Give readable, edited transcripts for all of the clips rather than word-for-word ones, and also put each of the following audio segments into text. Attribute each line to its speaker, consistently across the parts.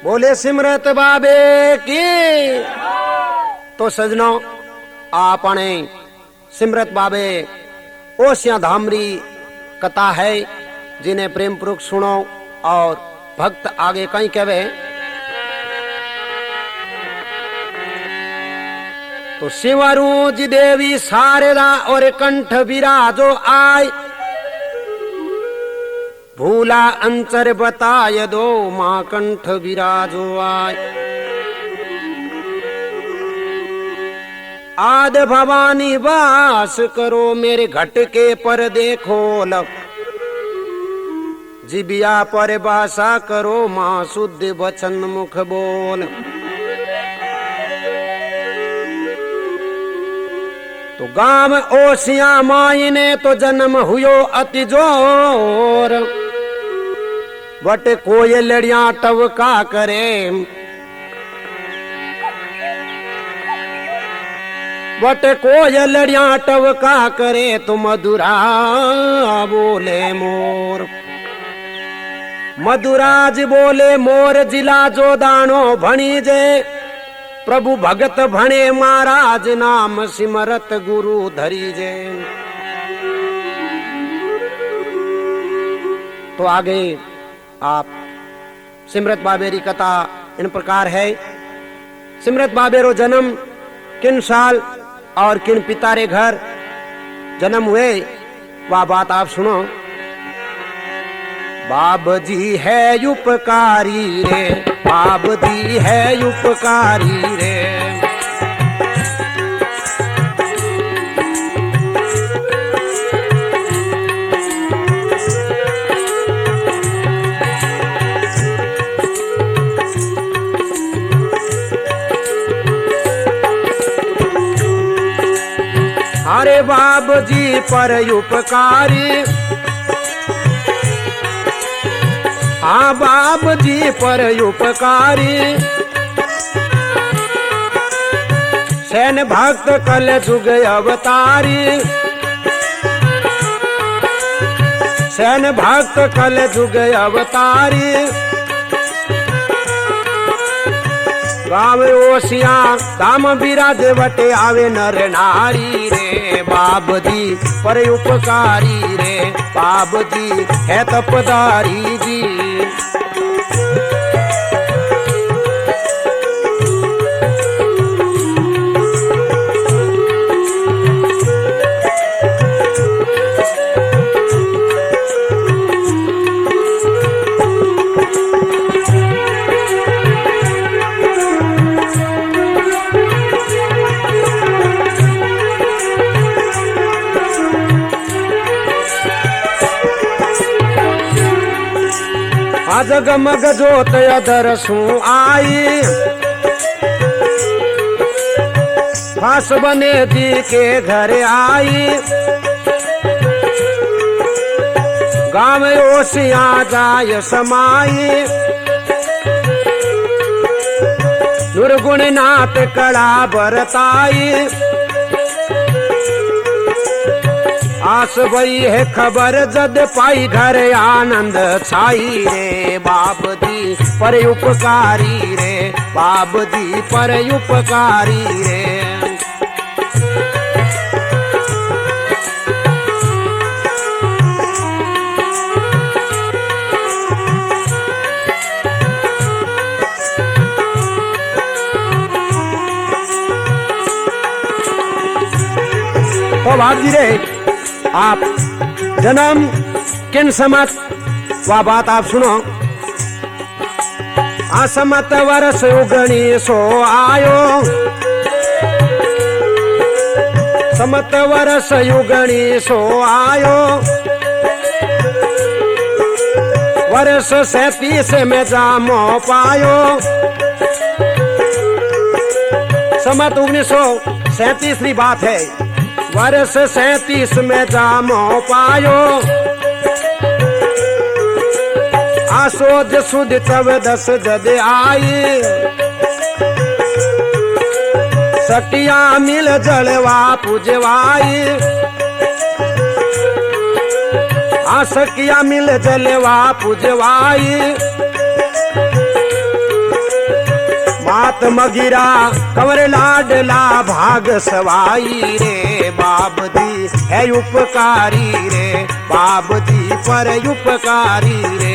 Speaker 1: बोले सिमरत बाबे की। तो सजनों आपने सिमरत बाबे ओसिया धामरी कथा है जिन्हें प्रेम पूर्वक सुनो और भक्त आगे कहीं कहवे। तो शिवरूज देवी शारदा और कंठ विराजो आय, भूला अंतर बताय दो मां कंठ विराजो आय। आद भवानी वास करो मेरे घट के पर देखो लग, जिबिया पर बासा करो मां शुद्ध वचन मुख बोल। तो गांव ओसिया माई ने तो जन्म हुयो अति जोर, बट कोई लड़िया टवका करे, बट कोई लड़िया टवका करे तो मधुरा बोले मोर। मधुराज बोले मोर जिला जो दानो भणी जे, प्रभु भगत भणे महाराज नाम सिमरत गुरु धरी जे। तो आगे आप सिमरत बाबेरी कथा इन प्रकार है। सिमरत बाबेरो जन्म किन साल और किन पिता रे घर जन्म हुए वह बात आप सुनो। बाब जी है उपकारी रे, बाब जी है उपकारी रे। अरे बाब जी पर उपकारी, हाँ बाब जी पर उपकारी। सैन भक्त कल जुग अवतारी, सैन भक्त कल जुग अवतारी। गाँव ओसिया दाम बिराज वटे आवे नर नारी रे। बाब जी पर उपकारी रे, बाब जी है तपदारी जी। जगमग जोत अदर सु आई, फास बने दी के घर आई। गाँव ओसिया जाय समाई, दुर्गुण नाथ कड़ा बरताई। आस भई है खबर जद पाई घर आनंद छाई रे। बाब जी पर उपकारी रे, बाब जी पर उपकारी रे। तो बाब जी रे आप जन्म किन समत वह बात आप सुनो। असमत वर्ष उगणी सो आयो, समत वर्ष युगणी सो आयो। वर्ष 37 में जामो पायो, समत 1937 की बात है। वर्ष 37 में जामो पायो, आसोज सुद 14 जद आई। सटिया मिल जलवा पुजवाई, आसकिया मिल जलवा पुजवाई। हाथ मगिरा कंवर लाडला भाग सवाई रे बाप दी है उपकारी रे बाप दी पर उपकारी रे।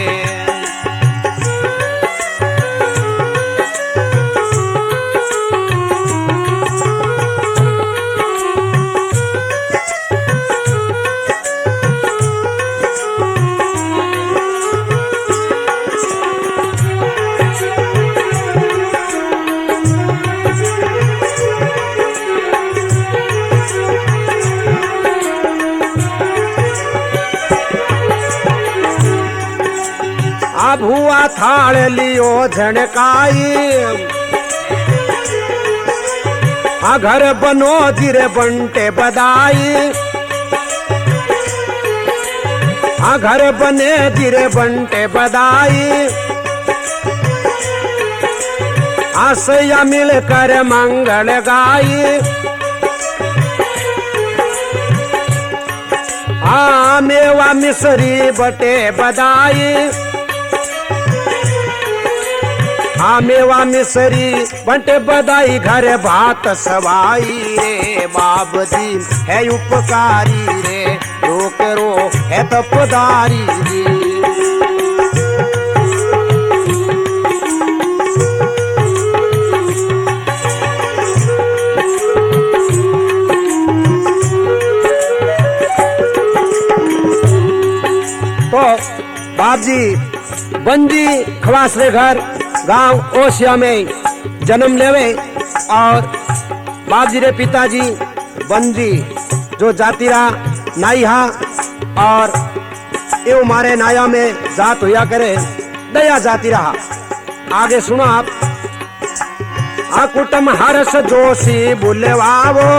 Speaker 1: भुआ थाल लियो झणकाई घर बनो जिरे बंटे बदाई घर बने जिरे बंटे बदाई आसया मिलकर मंगल गाई मेवा मिसरी बटे बदाई मेवा मिसरी बंटे बदाई घर भात सवाई रे बाप दी है उपकारी रे रो करो है तपदारी रे। तो बाप जी बंदी खवासरे घर गांव ओसिया में जन्म लेवे और बाप जी रे पिताजी बंदी जो जातिरा नाईहा और एवं मारे नाया में जात हुआ करे दया जाति रहा। आगे सुनो आप। कुटम हर्ष जोशी बुलवावो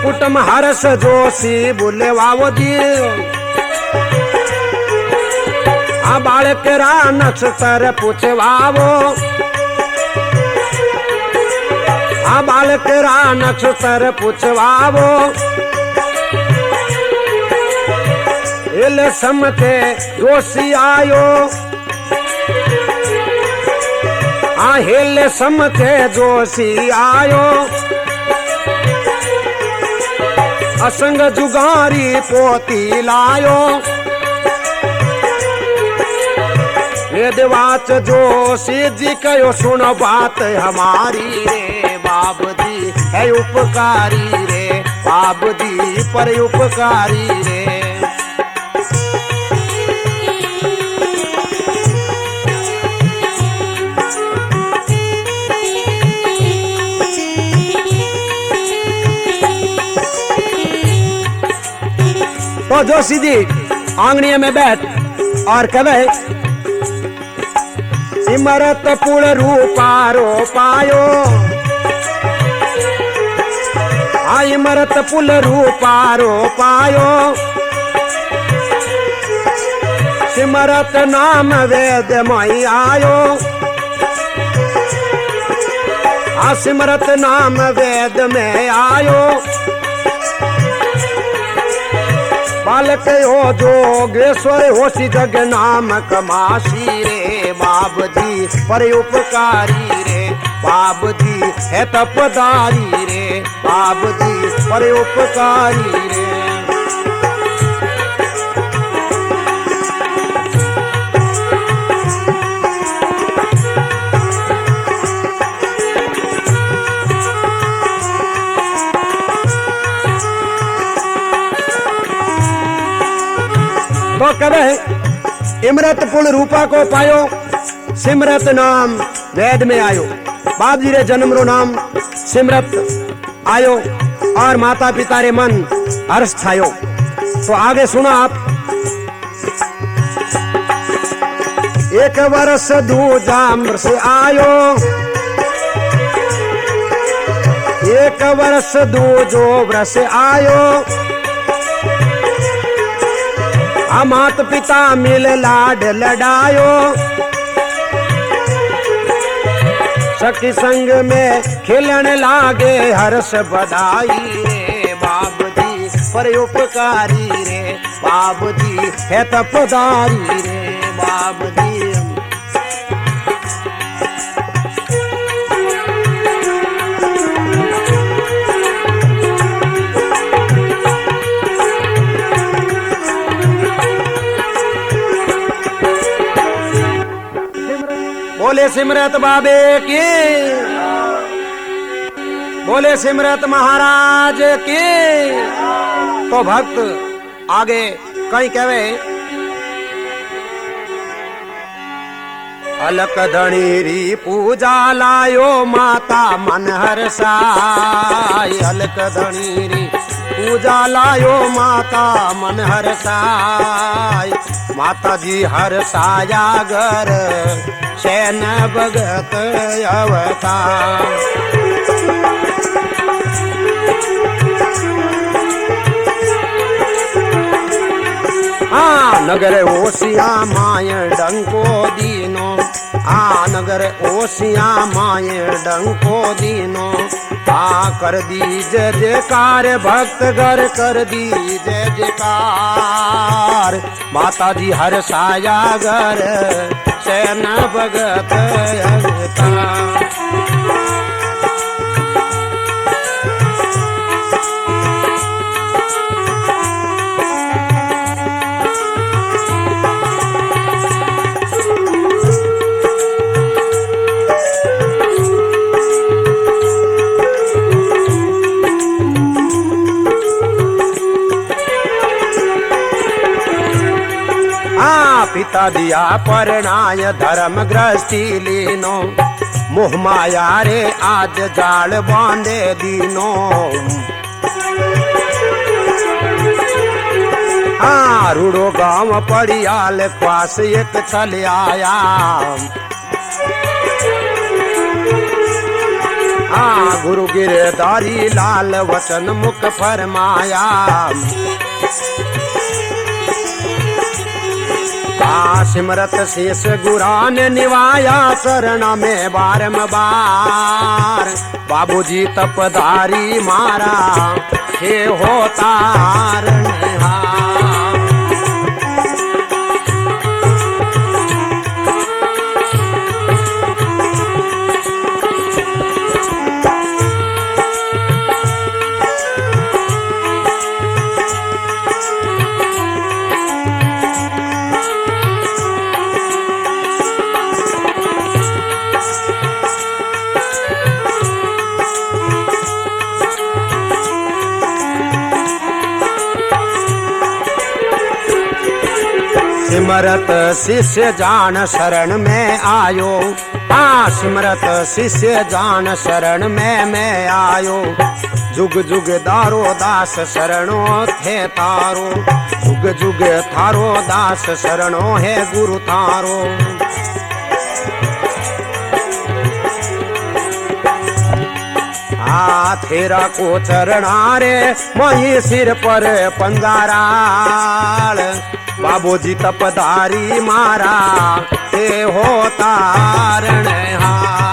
Speaker 1: कुटम हर्ष जोशी बुलवावो जी बालक रा नक्षत्र पूछवावो बालक रा नक्षत्र पूछवावो इल समके जोशी आयो हिल समके जोशी आयो असंग जुगारी पोती लायो वेदवाच जोशी जी कयो सुनो बात हमारी रे बाप दी है उपकारी रे बाप दी पर उपकारी रे। तो जोशी जी आंगनिया में बैठ और कहे सिमरत पुल रूपारो पायो इमरत पुल रूपारो पायो सिमरत नाम वेद मई आयो सिमरत नाम वेद में आयो बालक हो जोगेश्वर होशी जग नाम कमाशी रे बाप जी पर उपकारी रे बाप जी है तपदारी रे बाप जी पर उपकारी रे। तो कहे इमरत पुल रूपा को पायो सिमरत नाम वेद में आयो बाप जी रे जन्म रो नाम सिमरत आयो और माता पिता रे मन हर्ष छायो। तो आगे सुनो आप। एक वर्ष दूजा वर्ष आयो एक वर्ष दूजो वर्ष आयो मात पिता मिल लाड लडायो सखी संग में खिलन लागे हर्ष बधाई रे बाप जी पर उपकारी रे बाप जी है तपदारी रे बाप जी। बोले सिमरत बाबे की, बोले सिमरत महाराज की। तो भक्त आगे कहीं कहवे, अलक धणीरी पूजा लायो माता मन हरसाय, अलक धणीरी पूजा लायो माता मन हरसाय। माता जी हरसाया घर शैन भगत अवतार। नगर ओसिया माय डंको दीनो, नगर ओसिया माय डंको दीनो। कर दी जय जयकार भक्त घर कर दी जय जयकार। माता जी हर साया घर सैन भगत अवतार। पिता दिया परणाय धर्म ग्रस्ती लीनो। मोह माया रे आज जाल बांधे दीनो। रूड़ो गांव पड़ियाल क्वास एक चल आया। गुरु गिरधारी लाल वचन मुख फरमाया। सिमरत शेष गुरा ने निवाया शरण में बारंबार। बाबूजी तपधारी मारा हे होतार। सिमरत शिष्य जान शरण में आयो। सिमरत शिष्य जान शरण में मैं आयो। जुग जुग दारो दास शरणो थे तारो। जुग जुग थारो दास शरणो है गुरु थारो। थेरा को चरणा रे वही सिर पर पंजाराल। बाबूजी तपधारी मारा हे होतारण हार।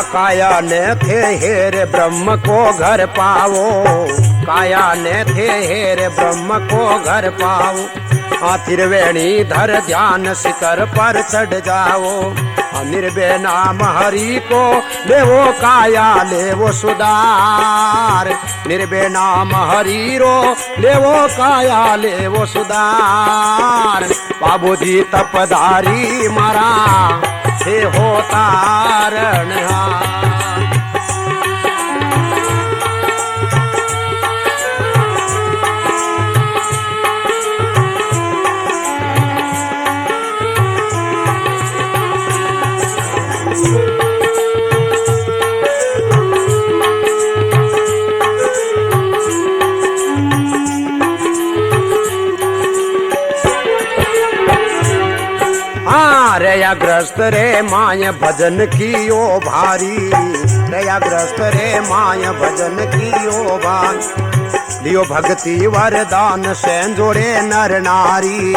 Speaker 1: काया ने थे हेर ब्रह्म को घर पावो। काया ने थे हेर ब्रह्म को घर पाओ। त्रिवेणी धर ध्यान शिखर पर चढ़ जाओ। निर्भय नाम हरि को लेवो काया लेवो सुधार। निर्भय नाम हरि रो लेवो काया लेवो सुधार। बाबूजी तपधारी मारा हे होतारण हार। रया ग्रस्त रे माय भजन कियो भारी। रया ग्रस्त रे माय भजन कियो भारी। लियो भक्ति वरदान से जोड़े नर नारी।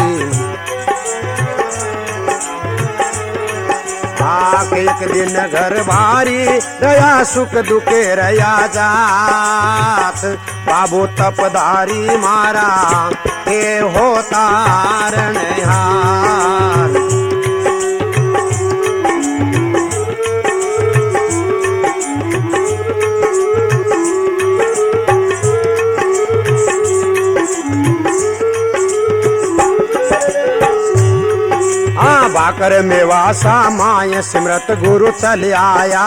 Speaker 1: एक दिन घर भारी रया सुख दुखे रया जात बाबू तपधारी मारा हे हो तारण हार। भाकर मेवासा माय सिमरत गुरु चल आया।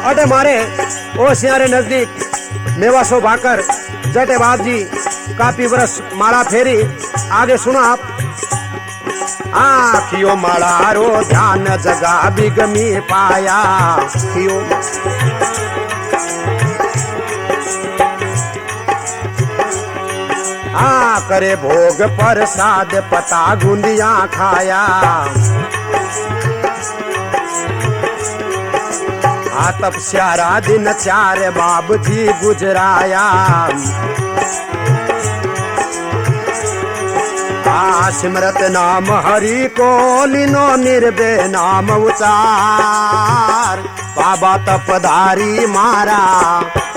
Speaker 1: अटे मारे ओ सियारे नजदीक मेवासो भाकर जटे बाप जी काफी बरस माला फेरी। आगे सुनो आप। कियो माला रो ध्यान जगा बिगमी पाया कियो करे भोग प्रसाद पता गुंदिया खाया। तब स्यारा दिन चार बाब जी गुजराया। सिमरत नाम हरि को लिनो निर्भे नाम उचार बाबा तपधारी मारा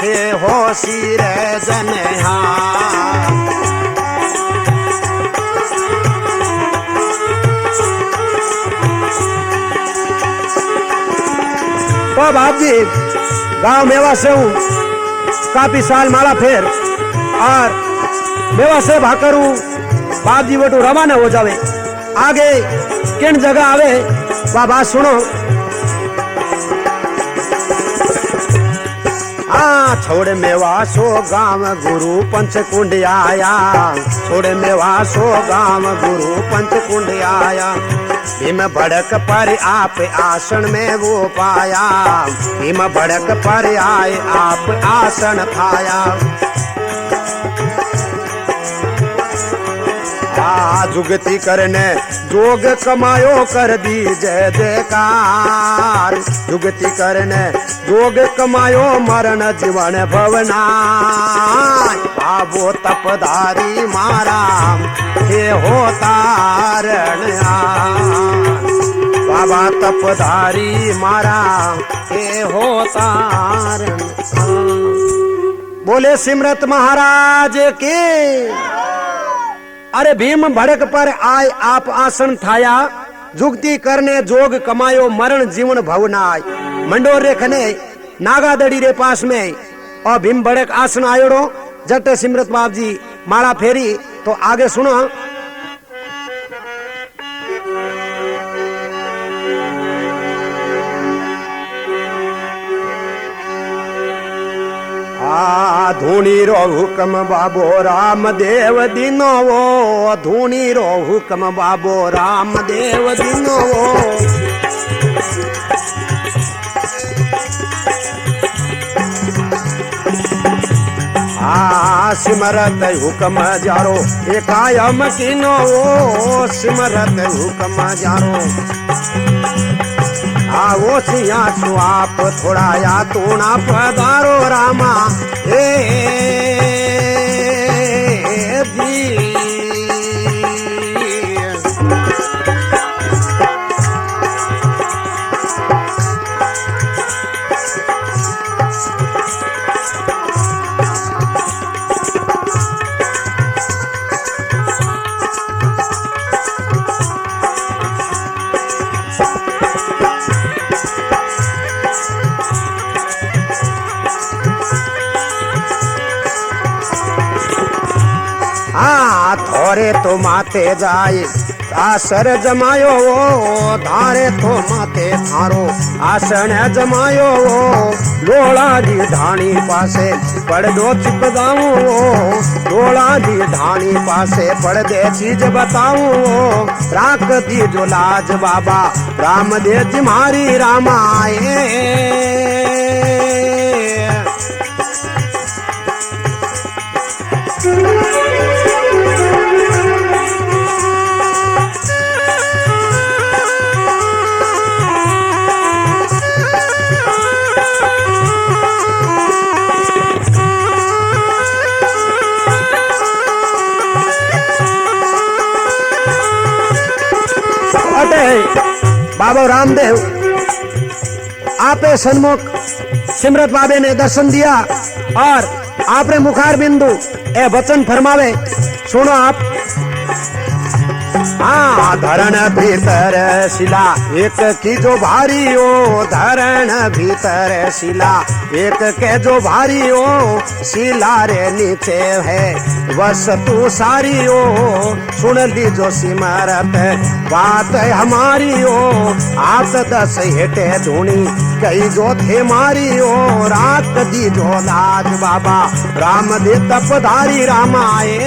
Speaker 1: हे हो सिर जनहार। तो बाप जी गांव मेवा से हूँ काफी साल माला फेर और मेवा से भाकर हूँ बाप जी बटू रवाना हो जावे। आगे किन जगह आवे बाबा सुनो। छोड़ मेवासो गांव गुरु पंचकुंड आया। छोड़ मेवासो गांव गुरु पंचकुंड आया। भीम भड़क पर आप आसन में वो पाया। भीम भड़क पर आए आप आसन खाया। जुगति करने जोग कमायो कर दी जय जयकार। जुगति करने जोग कमायो मरण जीवन भवना बाबो तपधारी मारा हे हो तारण बाबा तपधारी मारा हे हो तारण। बोले सिमरत महाराज के। अरे भीम भड़क पर आय आप आसन थाया। जुगती करने जोग कमायो मरण जीवन भवनाय। मंडोर रे खने नागादड़ी रे पास में और भीम भड़क आसन आयोड़ो जट सिमरत बाप जी माला फेरी। तो आगे सुनो। धूनी रो हुक्म बाबो रामदेव दिनो वो। धूनी रो हुक्म बाबो रामदेव दिनो वो। सिमरत हुक्म जारो एकायम किनो वो। सिमरत हुक्म जारो वो सिया छो आप थोड़ा या तोड़ा पधारो रामा दी। थोरे तो माथे जाए आसर जमायो वो। धारे तो माथे थारो आसन जमायो वो। लोड़ा दी ढाणी पासे पड़ दो चिप जाऊं वो। लोड़ा दी ढाणी पासे पड़ दे चीज बताऊं वो। राख दी जो लाज बाबा राम दे जी मारी रामाए। बाबा रामदेव आपे सन्मुख सिमरत बाबे ने दर्शन दिया और आपने मुखार बिंदु ए वचन फरमावे, सुनो आप। हाँ, धरण भीतर शिला एक की जो भारी हो, धरण भीतर शिला एक के जो भारी हो, शिला रे नीचे है वस्तु सारी हो। सुन लीजो सिमरत बात हमारी हो, हाथ 10 हेटे धूनी कई जो थे मारी हो। रात दी जो लाज बाबा राम दे तपधारी रामाए।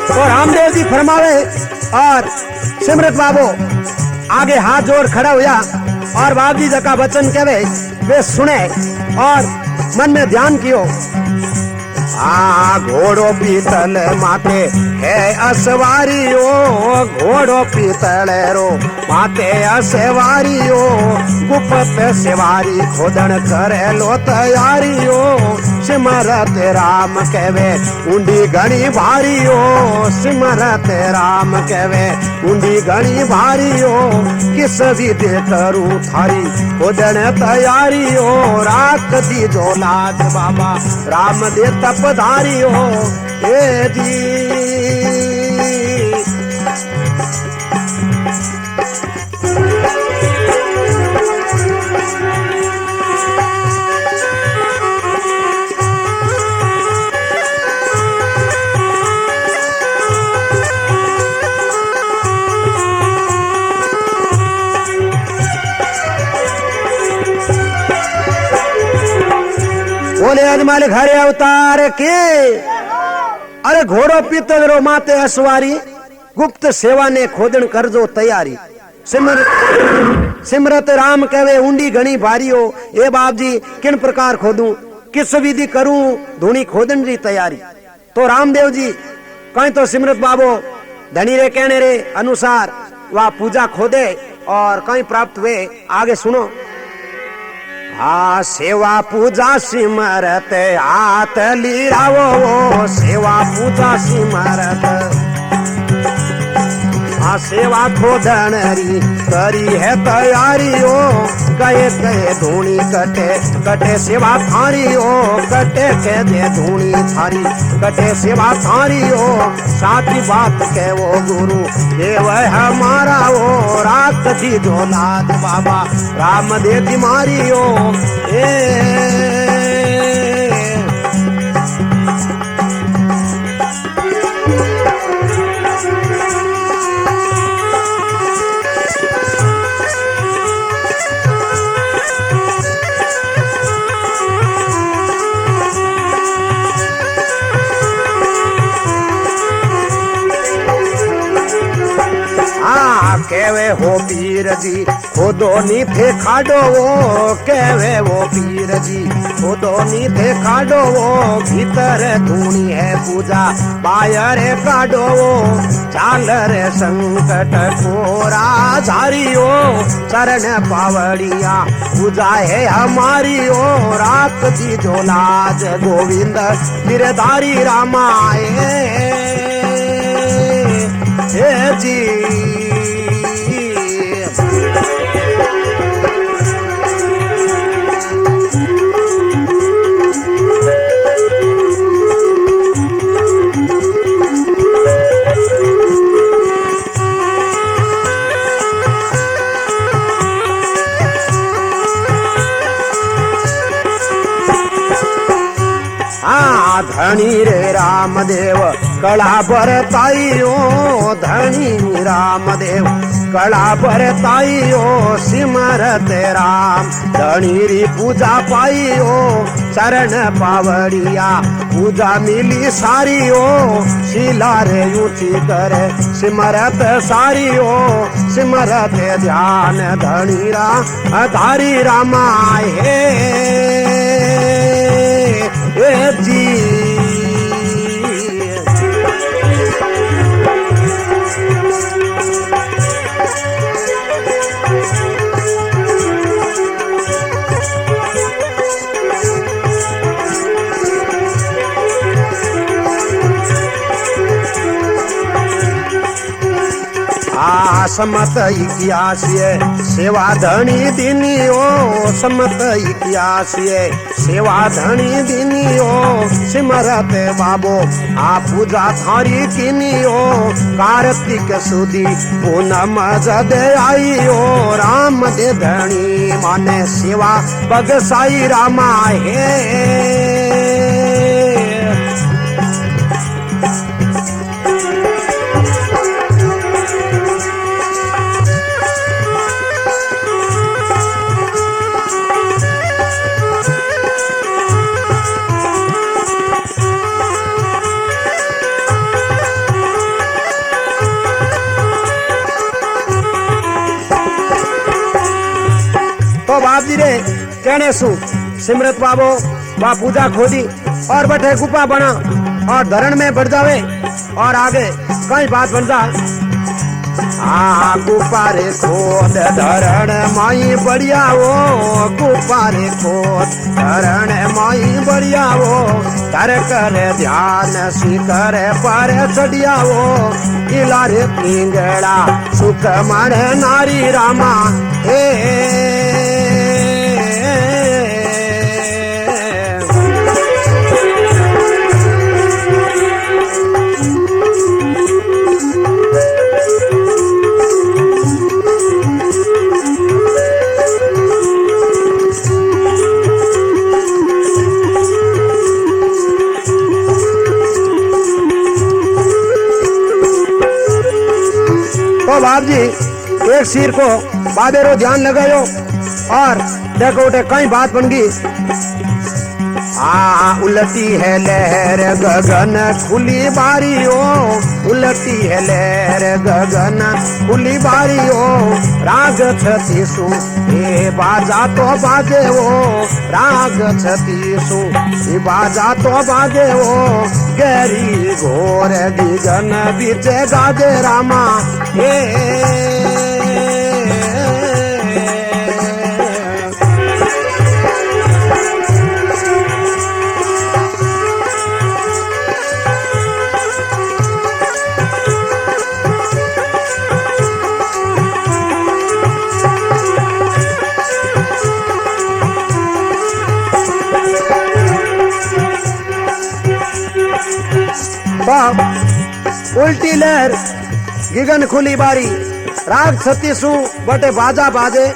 Speaker 1: तो रामदेव जी फरमावे और सिमरत बाबू आगे हाथ जोड़ खड़ा हुआ और बाप जी जका वचन कहे वे सुने और मन में ध्यान कियो। घोड़ो पीतल माथे है असवारी हो, घोड़ो पीतल रो माथे असवारी हो। गुप्त सेवारी खोदन करे लो तैयारी हो। सिमरत राम कहवे ऊंडी घणी भारी हो, सिमरत राम कहवे ऊंडी घणी भारी हो। किस विधि करूं थारी खोदन तैयारी हो। राख दी जो लाज बाबा राम दे तपधारी हो। ए जी बोले अजमाल घरे अवतार के। अरे घोड़ो पीतल रो माते असवारी, गुप्त सेवा ने खोदन कर जो तैयारी। सिमरत राम कहवे ऊंडी घनी भारी हो। ए बाप जी किन प्रकार खोदूं, किस विधि करूं धूनी खोदन री तैयारी। तो रामदेव जी कहीं तो सिमरत बाबो धनी रे कहने रे अनुसार वह पूजा खोदे और कहीं प्राप्त हुए। आगे सुनो। सेवा पूजा सिमरत हाथ लिरावो, सेवा पूजा सिमरत। सेवा खोदन री करी है तैयारी हो। कहे कहे धूनी कटे कटे सेवा थारी हो। कटे कह दे धूनी थारी कटे सेवा थारी हो। साची बात कह वो गुरु ये वह हमारा हो। रात दी जो लाज बाबा राम दे बीमारी हो। कहवे हो पीर जी खुदो नी थे खाडो वो। कहवे वो पीर जी खुदो नी थे खाडो वो। भीतर धूनी है पूजा बाहर काडो वो। चाल रे संकट कोरा झारी हो। चरण पावड़िया पूजा है हमारी हो। रात दी जो लाज गोविंद गिरधारी रामाए। हे जी धनी रे रामदेव कला बरताई हो। धनी रामदेव कला बरताई हो। सिमरत राम धनी री पूजा पाई हो। चरण पावड़िया पूजा मिली सारी हो। शिला रे ऊंची करे सिमरत सारी हो। सिमरत ध्यान धनी रा धारी रामाए। हे जी। समत इक्यासी सेवा धनी दिनी ओ, समत इक्यासी सेवा धनी दिनी ओ, सिमरत बाबो आ पूजा थारी किनी ओ, कार्तिक सुदी पूनम जदे आई ओ, राम दे धनी माने सेवा बगसाई रामा हे। तो बाप जी रे कहने सु सिमरत बाबो बा पूजा खोदी और बैठे गुफा बना और धरण में बढ़ जावे और आगे कई बात बन जा। गुफा रे खोद धरण माई बढ़िया वो, गुफा रे खोद धरण माई बढ़िया वो, कर कर ध्यान सी कर पर चढ़िया वो, इला रे पिंगड़ा सुख मन नारी रामा हे। तो बाप जी एक सिर को बाबेरो ध्यान लगायो और देखो उठे कई बात बन गई। उलटी है लहर गगन खुली बारी ओ, उलटी है लहर गगन खुली बारी ओ, राग छतीसु ये बाजा तो बाजे ओ, राग छतीसु ये बाजा तो बाजे ओ, गहरी घोर गगन बीच गाजे रामा हे। उल्टी लहर गिगन खुली बारी, राग छत्तीसू बटे बाजा बाजे,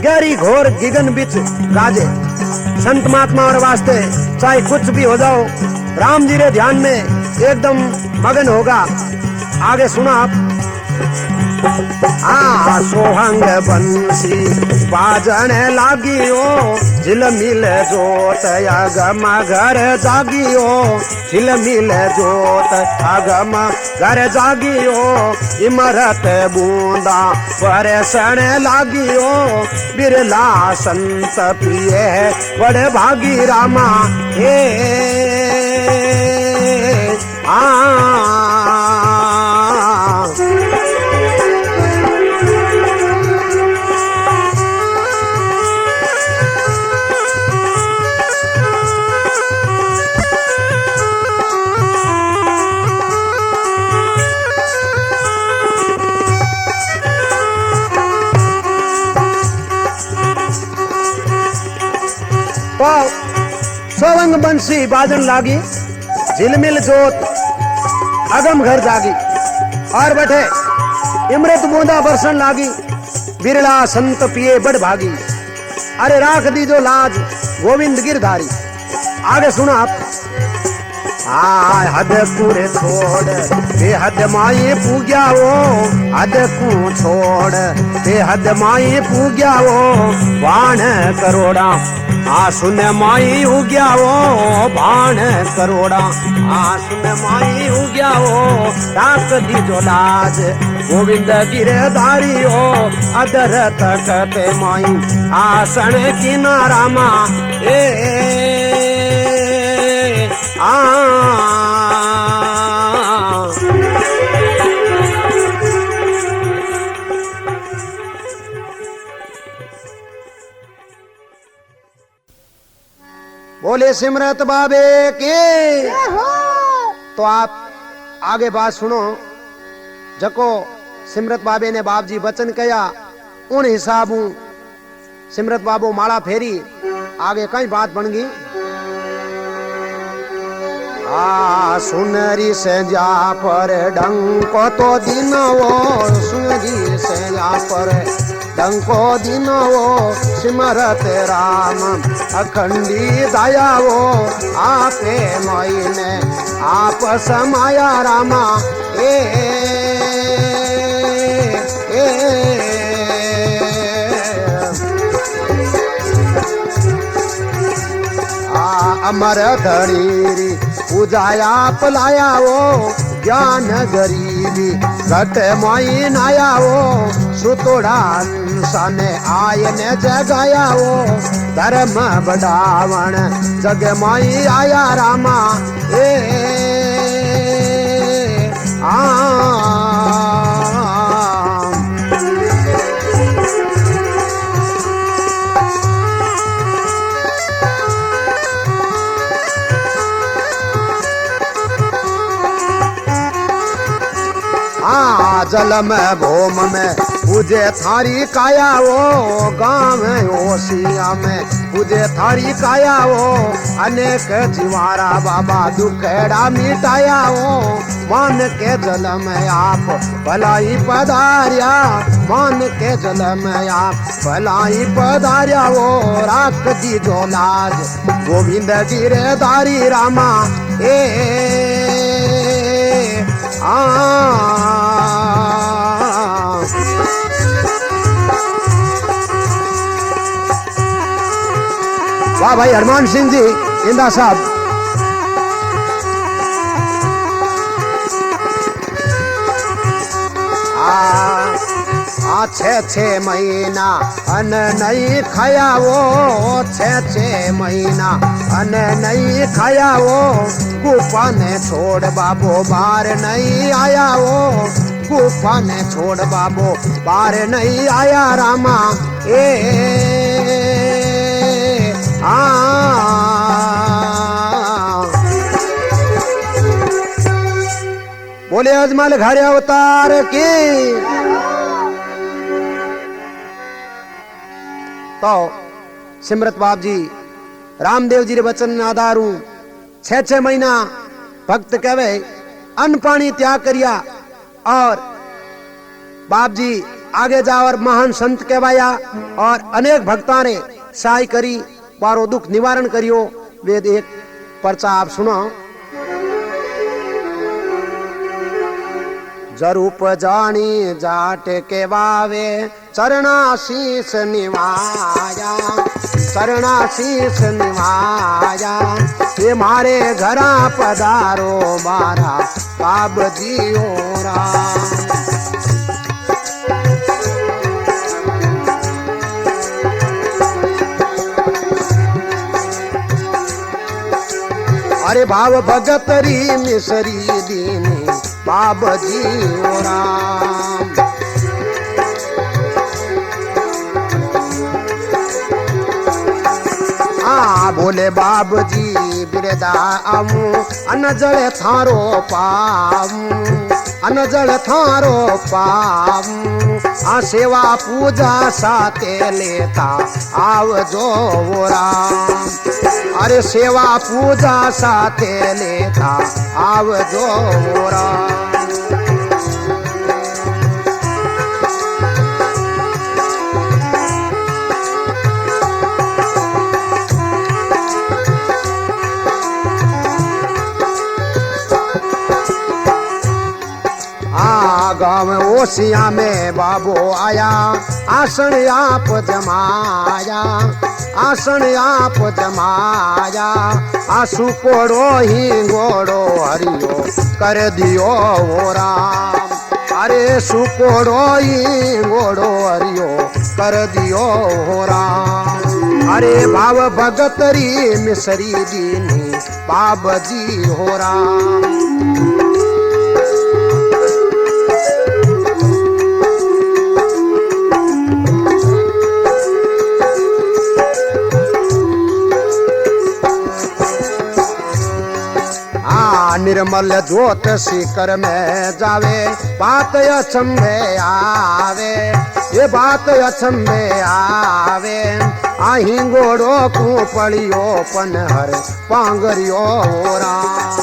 Speaker 1: गहरी घोर गिगन बिच गाजे। संत महात्मा और वास्ते चाहे कुछ भी हो जाओ, राम जी रे ध्यान में एकदम मगन होगा। आगे सुना आप। सोहंग बंसी बाजन लागी ओ, झिलमिल जोत अगम घर जागी ओ, झिलमिल जोत अगम घर जागी ओ, इमरत बूंदा बरसन लागी ओ, बिरला संत प्रिय बड़े भागी रामा हे। सोवंग बंसी बाजन लागी, झिलमिल जोत अगम घर जागी, और बैठे इमृत बूंदा बरसन लागी, बिरला संत पिए बड़ भागी, अरे राख दी जो लाज गोविंद गिरधारी। आगे सुना आप। हद कुरे छोड़ बेहद माई पूग्या वो, हद कु छोड़ बेहद माई पूग्या वो, वाण करोड़ा सुन माई हो गया वो, बाण करोड़ा सुन माई हो गया वो, राख दी जो लाज गोविंद गिरधारी हो, अदर तकते माई आसन किनारा मा ए। बोले सिमरत बाबे के। तो आप आगे बात सुनो। जको सिमरत बाबे ने बाप जी वचन कया उन हिसाबू सिमरत बाबू माला फेरी आगे कई बात बन गई। सुनरी से जा पर डंको तो दिन वो सुनरी से जा पर डंको दिन वो सिमरत राम अखंडी दया वो आपे महीने आप समाया रामा ए अमर धड़ी पूजाया पलाया वो ज्ञान गरीबी घट मोइन आया वो सुतोड़ा साने आयने जगाया वो धर्म बढ़ावण जग मोई आया रामा ए जल में भूम में पूजे थारी काया वो गाँव में ओसिया में पूजे थारी काया वो अनेक जीवारा बाबा दुखेड़ा मिटाया वो मान के जल में आप भलाई पधारिया मान के जल में आप भलाई पधारिया वो राख दी जो लाज गोविंद गिरधारी रामा ए वाह भाई हरमान सिंह जी इंदा साहब। छे महीना अन नहीं खाया वो छे महीना अन नहीं खाया वो गुफा ने छोड़ बाबो बाहर नहीं आया वो गुफा ने छोड़ बाबो बाहर नहीं आया रामा ए बोले अजमल घरे अवतार की। तो सिमरत बाप जी रामदेव जी रे वचन आधारू 6 महीना भक्त कहवे अन्न पानी त्याग करिया और बाप जी आगे जा और महान संत कहवाया और अनेक भक्ता ने सहाय करी बारो दुख निवारण करियो। वेद एक पर्चा आप सुनो। जरूप जानी जाट के वावे चरणाशीष निवाया चरणाशीष निवाया ये मारे घरा पधारो मारा बाब जियोरा। अरे भाव भगतरी मिसरी दीनी बाब जी ओ राम। बोले बाब जी बिरदा आमू अनजल थारो पामू अनजल थारो पामू सेवा पूजा साते लेता आवजो वो राम। अरे सेवा पूजा साथे लेता आवजो वो राम। गाँव ओसिया में बाबो आया आसन आप जमाया आसन आप जमाया आंसू कोड़ो ही गोड़ो हरियो कर दियो वो राम। अरे सुकोड़ो ही गोड़ो हरियो कर दियो वो राम। अरे भाव भगतरी मिसरी दीनी बाबजी हो राम। निर्मल ज्योत शिखर में जावे बात अचंभे आवे, ये बात अचंभे आवे। आही गोड़ो को पड़ियो पनहर पांगरियो राम।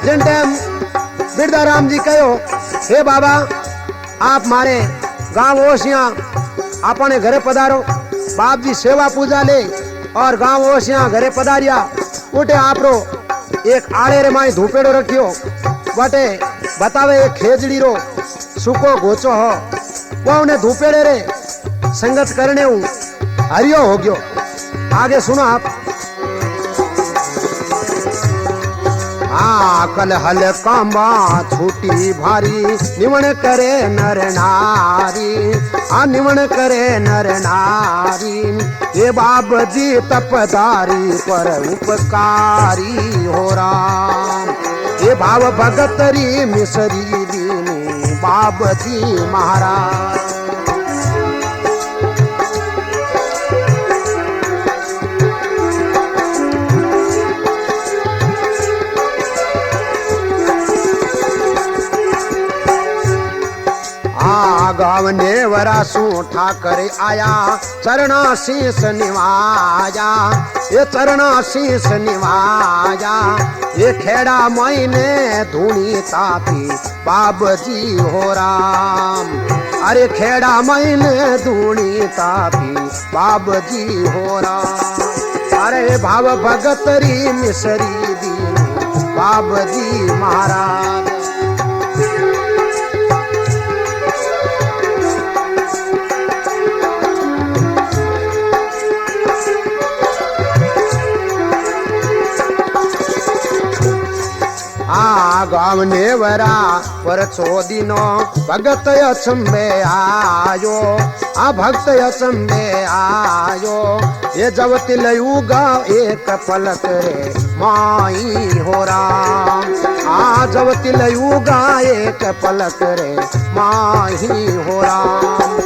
Speaker 1: जिन टाइम बिरदाराम जी कहो, हे बाबा आप मारे गांव ओसिया अपने घरे पधारो, बाप जी सेवा पूजा ले। और गांव ओसिया घरे पधारिया, उठे आपरो एक आड़े रे माई धूपेड़ो रखियो, बटे बतावे एक खेजड़ी रो सुको गोचो हो, वो उन्हें धूपेड़े रे संगत करने हूँ हरियो हो गयो। आगे सुनो आप। कल हल कांबा छूटी भारी, निवण करे नर नारी, निवण करे नर नारी। ये बाबजी तपदारी पर उपकारी हो राम। ये भाव भगतरी मिसरी दीनी बाबजी महाराज। गाँव नेवरा सू ठाकर आया, चरणा शीस निवाया, ये चरणा शीस निवाया। ये खेड़ा मैंने धूनी तापी बाबजी हो राम। अरे खेड़ा मैंने धूनी तापी बाबजी हो राम। अरे भाव भगतरी मिसरी दीनी बाबजी महाराज। गाँव नेवरा पर चोदिनो भगत अचंबे आयो, भक्त अचंबे आयो। ये जब तिलयुगा एक पलक रे माई हो राम। जब तिलयुगा एक पलक रे माही हो राम।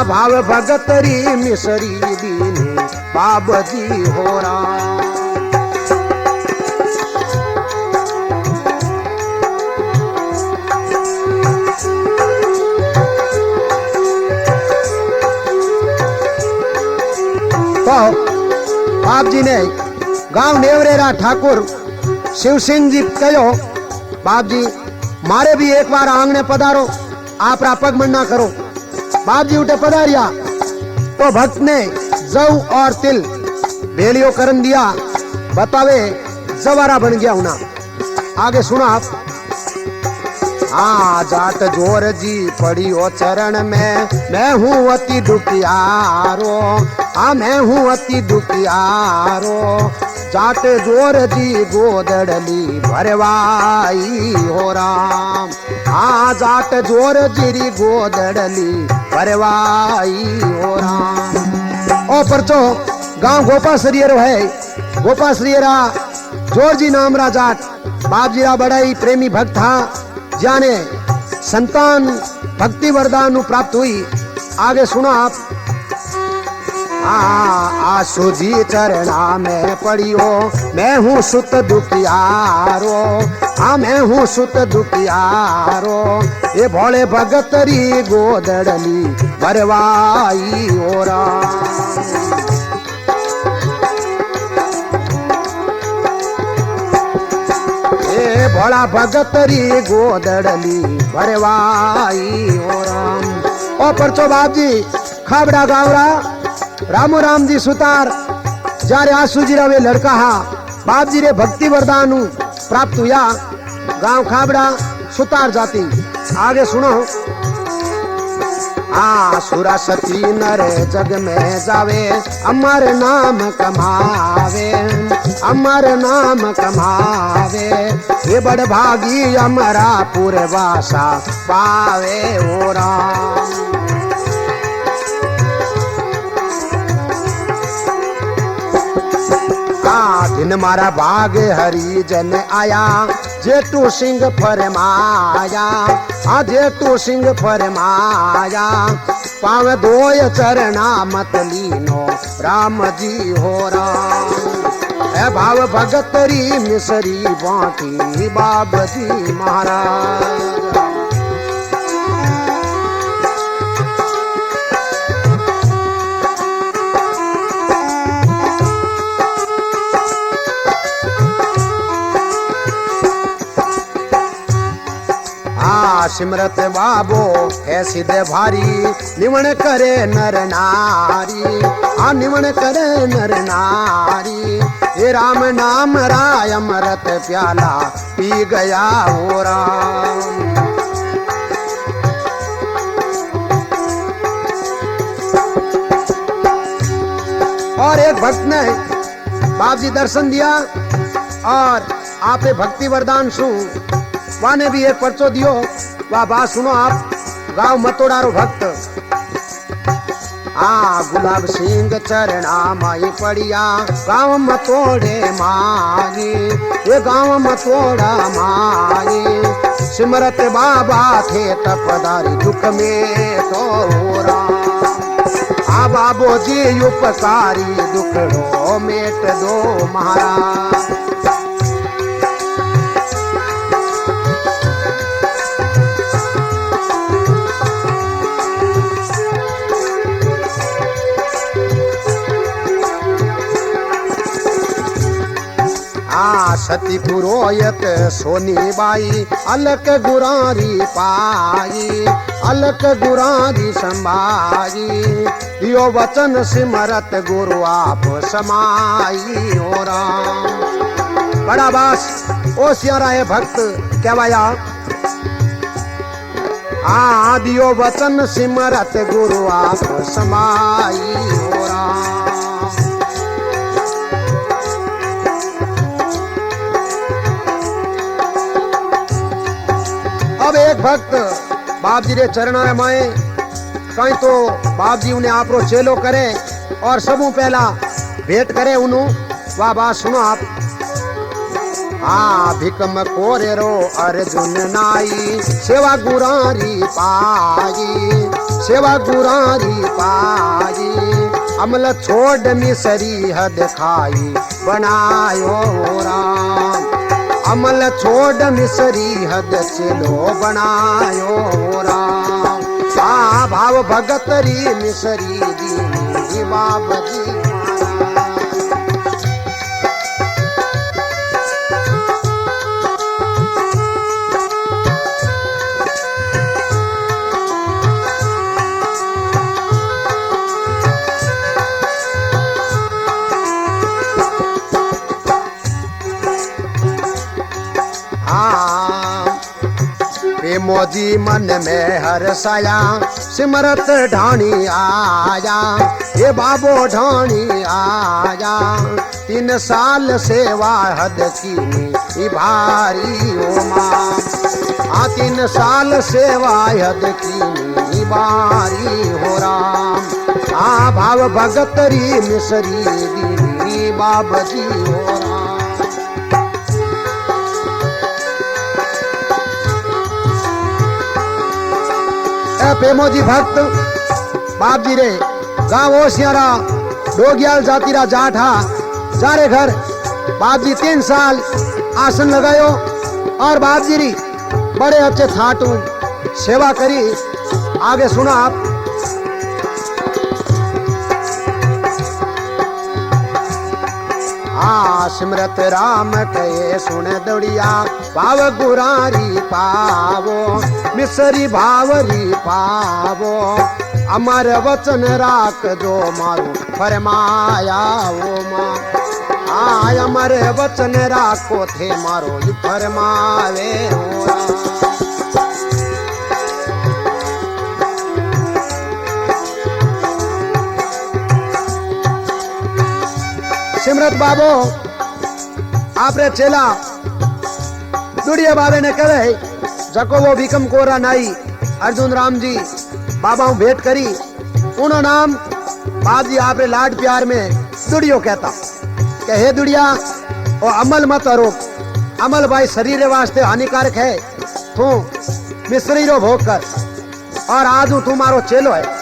Speaker 1: भाव भगतरी मिसरी दीनी बाबजी हो राम। बाप जी ने गांव नेवरेरा ठाकुर शिव सिंह जी कहो, बाप जी मारे भी एक बार आंगने पधारो, आप पग मंडना करो। बाप जी उठे पधारिया तो भक्त ने जौ और तिल भेलियो करन दिया, बतावे जवारा बन गया होना। आगे सुना आप। जाट जोर जी पड़ियो चरण में, मैं हूँ अति दुखियारो, मैं हूँ अति दुखियारो। जाट जोर जी गोदड़ली भरवाई हो राम। जाट जोर जी गोदड़ली भरवाई हो राम। ओ परचो गांव गोपा सरियरो है, गोपा सरियरा जोर जी नाम रा जाट बाप जी रा बड़ा ही प्रेमी भक्त था, जाने संतान भक्ति वरदान प्राप्त हुई। आगे सुनो आप। आसु जी चरणा में पड़ियो, मैं हूँ सुत दुखियारो, मैं हूँ सुत दुखियारो। ये भोले भगतरी गोदड़ली भरवाई हो राम। भोला भगतरी गोदड़ली भरवाई हो राम। ओ परचो बाप जी खाबड़ा गावरा रामो राम जी सुतार जारे आसू जी वे लड़का हा बाप जी रे भक्ति वरदान प्राप्त हुआ। गांव खाबड़ा सुतार जाती। आगे सुनो। सुरा सती नर जग में जावे, अमर नाम कमावे, अमर नाम कमावे, ये बड़ भागी अमरा पूर्वासा पावे ओ राम। दिन मारा भाग हरि जन आया, जेठू सिंह फरमाया, जेठू सिंह फरमाया, पाव धोय चरना मत लीनो राम जी हो राम। ए भाव भगतरी मिसरी बाकी बाबजी महाराज। सिमरत बाबो है सिद्धे भारी, निवण करे नर नारी, निवण करे नर नारी। ये राम नाम राय अमृत प्याला पी गया ओ राम। और एक भक्त ने बाप जी दर्शन दिया और आपे भक्ति वरदान सु वाने भी एक पर्चो दियो। वाह बात सुनो आप, गाँव मतोड़ारो भक्त। गुलाब सिंह चरणा माई पड़िया, गाँव मतोड़े माई, ये गाँव मतोड़ा माई। सिमरत बाबा थे तपदारी दुख में तो राम। बाबो जी उपकारी दुखड़ो मेट दो महाराज। सती पुरोयत सोनी बाई, अलक गुरारी पाई, अलक गुरारी संभाई। यो वचन सिमरत गुरु आप समाई ओ राम। बड़ा बास ओ सियारा है भक्त कहवाया, दियो वचन सिमरत गुरु आप समाई ओ राम। अब एक भक्त बाप जी रे चरणा रे माए कहीं तो बाप जी उन्हें आप रो चेलो करे और सबू पहला भेंट करे उन्हों। वाह बात सुनो आप। भिकम कोरे रो अर्जुन नाई, सेवा गुरारी पाई, सेवा गुरारी पाई। अमल छोड़ मिसरी हद खाई बनायो राम। अमल छोड़ मिसरी हद चलो बनायो राम। भाव भगतरी मिसरी दी बाबजी। मोजी मन में हर्षाया, सिमरत ढाणी आया, ये बाबो ढाणी आया। 3 साल सेवा हद की भारी ओ माँ। 3 साल सेवा हद की भारी हो राम। भाव भगतरी मिसरी दी बाबजी हो राम। प्रेमोजी भक्त बाप जी रे गाँव ओसियारा डोगियाल जातीरा जाठा जारे घर बाप जी 3 साल आसन लगायो और बाप जी री बड़े अच्छे थाटू सेवा करी। आगे सुना आप। सिमरत राम कहे सुन दौड़िया, भाव गुरारी पावो मिसरी भावरी पावो। अमर वचन राख जो मारू फरमाया वो माँ। अमर वचन राखो थे मारो फरमावे हो। सिमरत बाबो आपरे चेला दुड़िया बाबे ने कहे जको वो भीकम कोरा नाई अर्जुन राम जी बाबा भेंट करी उन्होंने नाम बाप जी आपरे लाड प्यार में दुड़ियो कहता कहे दुड़िया और अमल मत आरोप अमल भाई शरीर वास्ते हानिकारक है तू मिश्री रो भोग कर और आज तुम्हारो चेलो है।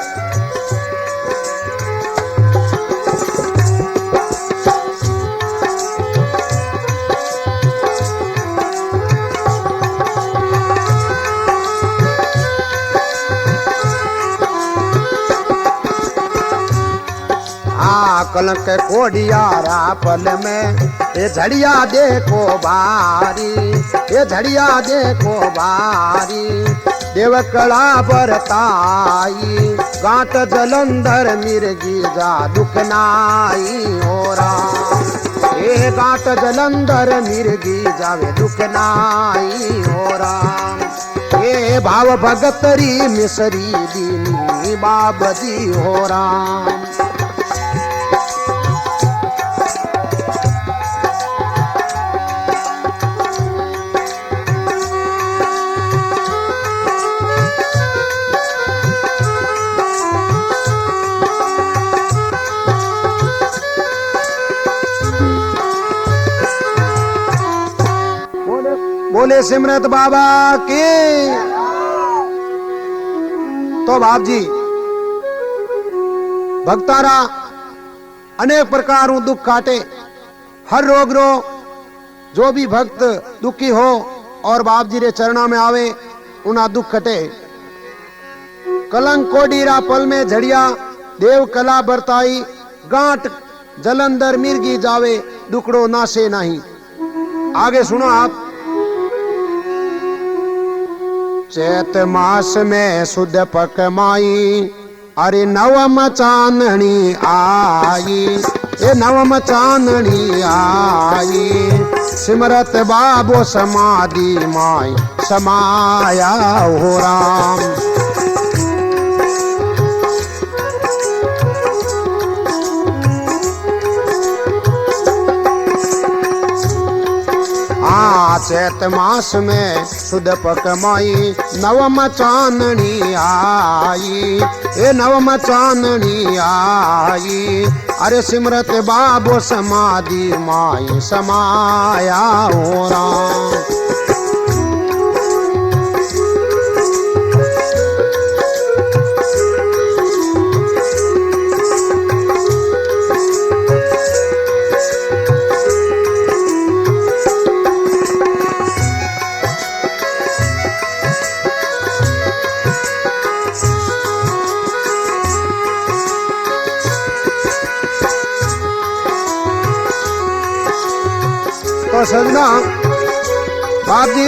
Speaker 1: कलंक कोडियारा पल में ये झड़िया देखो बारी ये झड़िया देखो बारी देव कला बरताई गांठ जलंधर मिर्गी जा दुखनाई ओरा ये गांठ जलंधर मिर्गी जावे दुखनाई ओरा ये भाव भगतरी मिसरी दीनी बाबजी हो राम। बोले सिमरत बाबा की। तो बाप जी भक्तारा अनेक प्रकार दुख काटे हर रोग रो जो भी भक्त दुखी हो और बाप जी रे चरणा में आवे उना दुख कटे। कलंक कोडीरा पल में झड़िया देव कला बरताई गांठ जलंधर मिर्गी जावे दुखड़ो नासे नहीं। आगे सुनो आप। चैत मास में सुध पक माई अरे नवम चांदनी आई ये नवम चांदनी आई सिमरत बाबो समाधि माई समाया हो राम। चैत मास में सुध पक माई नवम चांदनी आई ये नवम चांदनी आई अरे सिमरत बाबो समाधि माई समाया हो राम। तो सजना बाप जी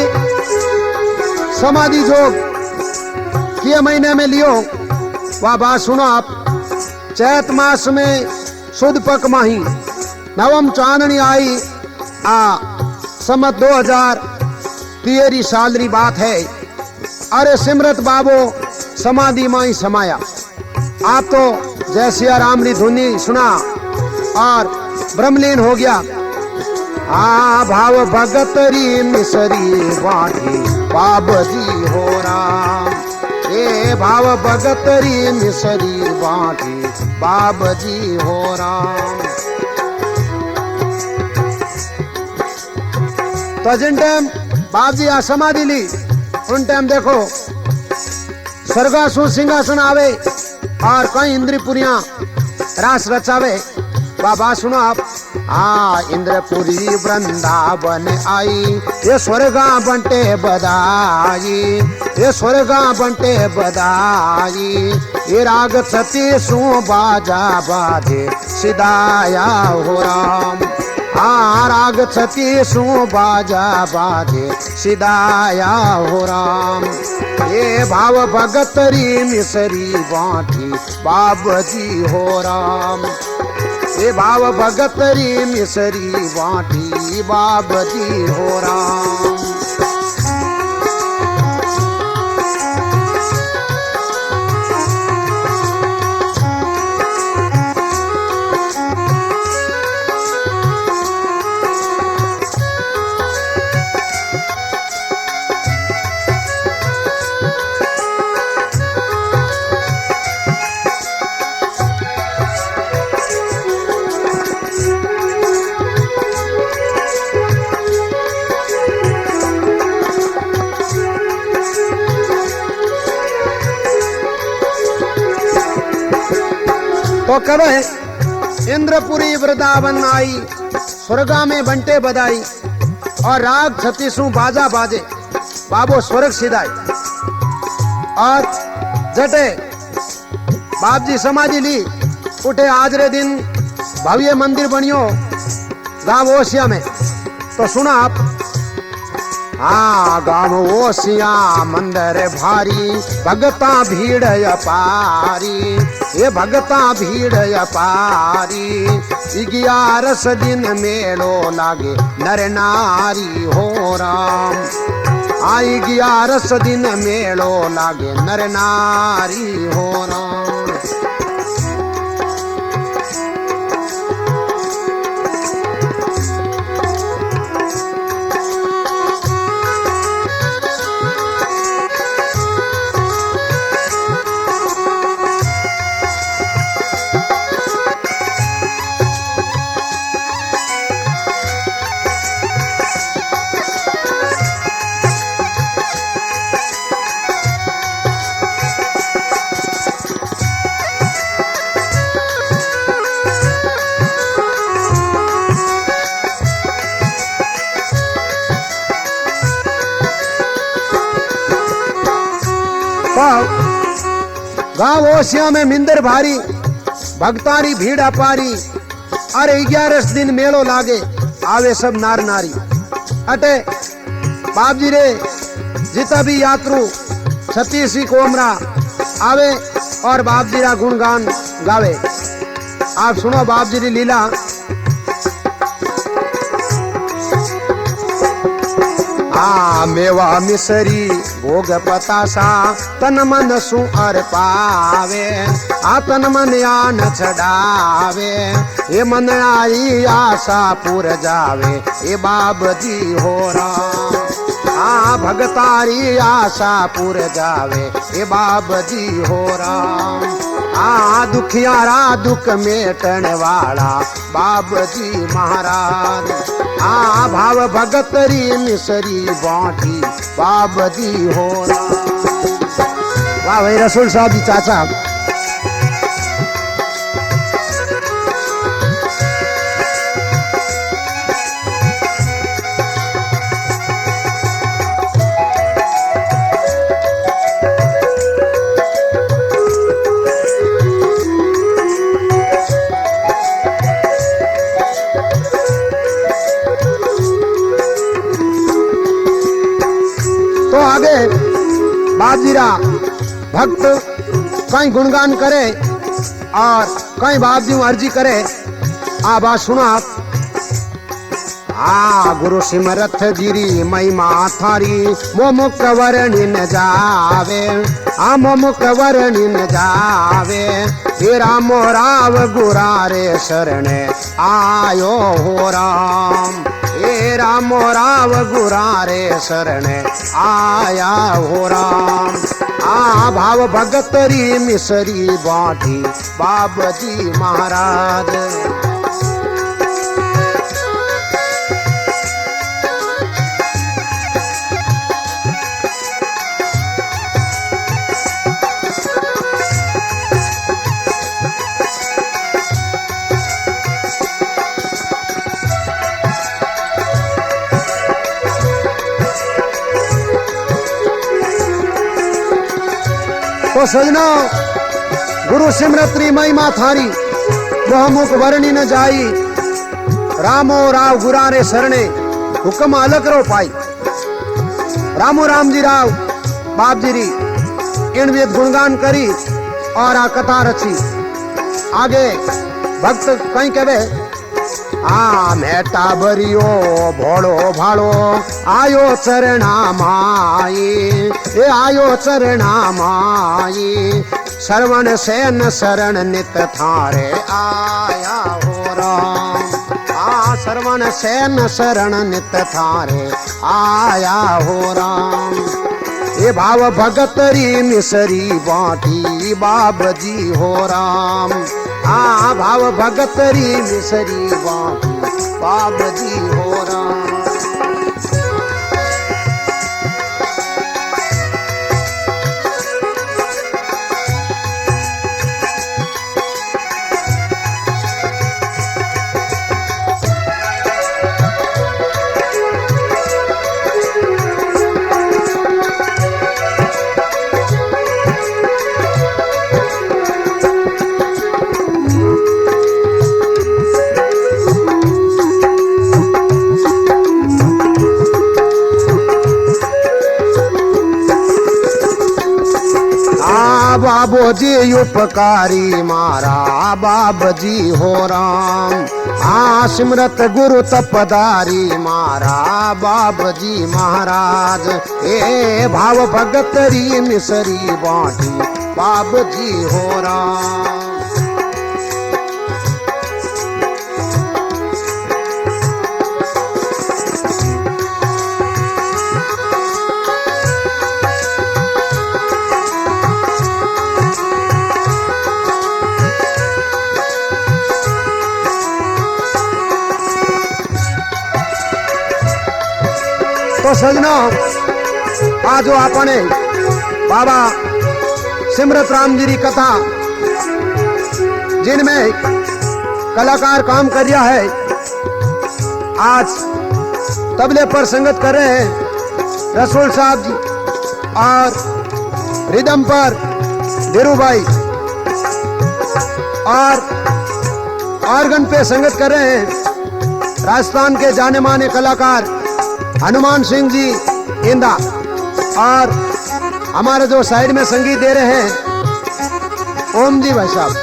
Speaker 1: समाधि जोग किए महीने में लियो वह बात सुनो आप। चैत मास में सुध पक माही नवम चांदनी आई समत 2013 साल री बात है। अरे सिमरत बाबो समाधि माई समाया। आप तो जय सिया राम री धुनी सुना और ब्रह्मलीन हो गया। भाव भगतरी मिसरी बाटी बाबजी हो राम ये भाव भगतरी मिसरी बाटी बाबजी हो राम। तो जिन टाइम बाप जी समाधि ली उन टाइम देखो स्वर्गासुर सिंहासन आवे और कई इंद्रपुरियां रास रचावे। बाबा सुनो आप। इंद्रपुरी वृंदावन आई ये स्वर्गा बंटे बदाई ये स्वर्गा बंटे बदाई ये राग सती सु बाजा बाजे सिदाया हो राम। राग सती सु बाजा बाजे सिदाया हो राम। ये भाव भगतरी मिसरी बाटी बाबजी हो राम ये भाव भगतरी मिसरी बाटी बाबजी हो राम। वो कहे इंद्रपुरी वृंदावन आई, स्वर्गा में बंटे बधाई, और राग छत्तीसों बाजा बाजे, बाबो स्वर्ग सिधाई। और जटे बाप जी समाधि ली, उठे आज रे दिन भव्य मंदिर बनियो गांव ओसिया में। तो सुना आप, गांव ओसिया मंदिर भारी, भगता भीड़ अपारी, ये भगता भीड़ अपारी। 11 दिन मेलो लागे नर नारी हो राम, 11 दिन मेलो लागे नर नारी हो राम। गांव ओसिया में मिंदर भारी, भक्तारी भीड़ अपारी। अरे 11 दिन मेलो लागे, आवे सब नार नारी। अटे बाप जी रे जिता भी यात्रु 36 कोमरा आवे और बाप जी रा गुणगान गावे। आप सुनो बाप जी री लीला। मेवा मिसरी भोग पतासा, तन मन सु अर पावे, तन मन आन चढ़ावे। ये मन आई आशा पुर जावे, ये बाब जी हो राम। भगतारी आशा पुर जावे, ये बाब जी हो राम। दुखियारा दुख मेटन वाला बाब जी महाराज। भाव भगतरी मिसरी बाटी बाब जी हो राम। वाह भाई रसूल साहब जी चाचा। तो आगे बाबजीरा भक्त कहीं गुणगान करे और कहीं बाप जी अर्जी करे। बात सुनो आप। गुरु सिमरथ गिरी महिमा थारी, मो मुख वर्णि न जावे, मो मुख वर्णि न जावे। तेरा मोराव गुरारे शरण आयो हो राम, हे राम राव गुरारे शरण आया हो राम। भाव भगतरी मिसरी बाटी बाब जी महाराज। तो सजना गुरु सिमरत्री महिमा थारी, वह मुख वर्णी न जाई। रामो राव गुरारे शरणे, हुक्म अलग रो पाई। रामो राम जी राव बाप जी री इन वेद गुणगान करी और आ कथा रची। आगे भक्त कहीं कहे, मेटा बरियो भोड़ो भाड़ो आयो चरणा माई, ए आयो चरणा माई। श्रवण सेन शरण नित थारे आया हो राम। श्रवण सेन शरण नित थारे आया हो राम। ये भाव भगतरी मिसरी बाटी बाब जी हो राम। भाव भगतरी मिसरी बाटी बाब जी हो राम। बाबो जी उपकारी मारा बाब जी हो राम। सिमरत गुरु तपदारी मारा बाब जी महाराज। ए भाव भगत री मिसरी बाटी बाब जी हो राम। तो सजनों, आज जो आपने बाबा सिमरत राम जी की कथा जिनमें कलाकार काम कर रहा है, आज तबले पर संगत कर रहे हैं रसूल साहब जी और रिदम पर धीरू भाई और ऑर्गन पे संगत कर रहे हैं राजस्थान के जाने माने कलाकार हनुमान सिंह जी इंदा। और हमारे जो साइड में संगीत दे रहे हैं ओम जी भाई साहब,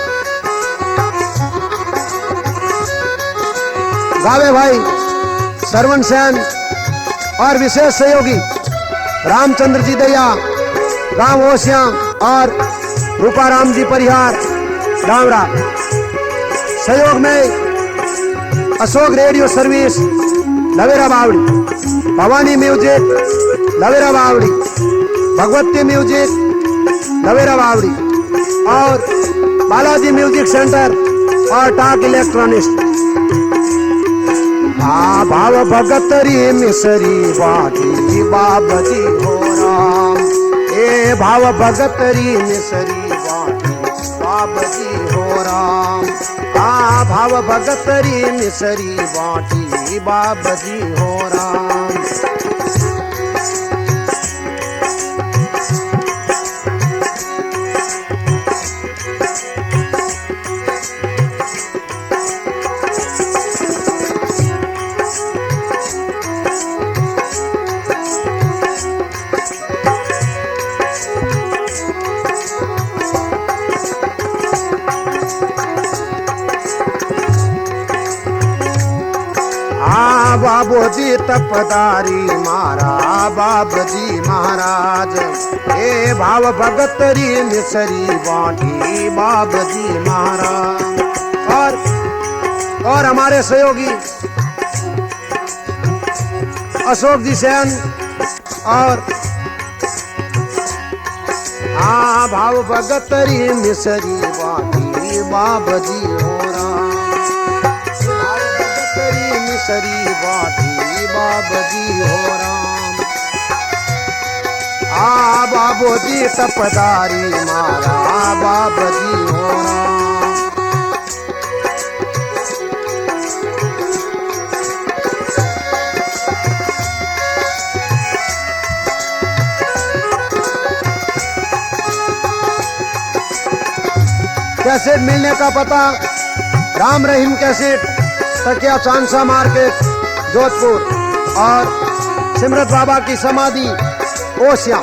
Speaker 1: गावे भाई सरवण सेन और विशेष सहयोगी रामचंद्र जी दैया गांव ओसिया और रूपाराम जी परिहार डावरा। सहयोग में अशोक रेडियो सर्विस लवेरा बावड़ी, भवानी म्यूजिक लवेरा बावड़ी, भगवती म्यूजिक लवेरा बावड़ी और बालाजी म्यूजिक सेंटर और टाक इलेक्ट्रॉनिक्स। भाव भगत री मिसरी बाटी बाब जी हो राम। ए भाव भगत री मिसरी बाटी बाब जी हो राम। भाव भगत री मिसरी बाटी बाब जी हो राम। बाबो जी तपदारी मारा बाब जी महाराज। ए भाव भगत री मिसरी बाटी बाब जी महाराज। और हमारे सहयोगी अशोक जी सेन और भाव भगत री मिसरी बाटी बाब जी हो राम। मिसरी बाटी बाब जी हो राम। बाबो जी तपदारी मारा बाब जी हो राम। कैसेट मिलने का पता राम रहीम कैसेट, तकिया चांसा मार्केट जोधपुर और सिमरत बाबा की समाधि ओसिया।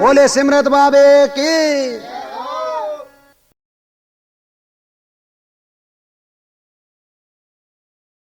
Speaker 1: बोले सिमरत बाबे की।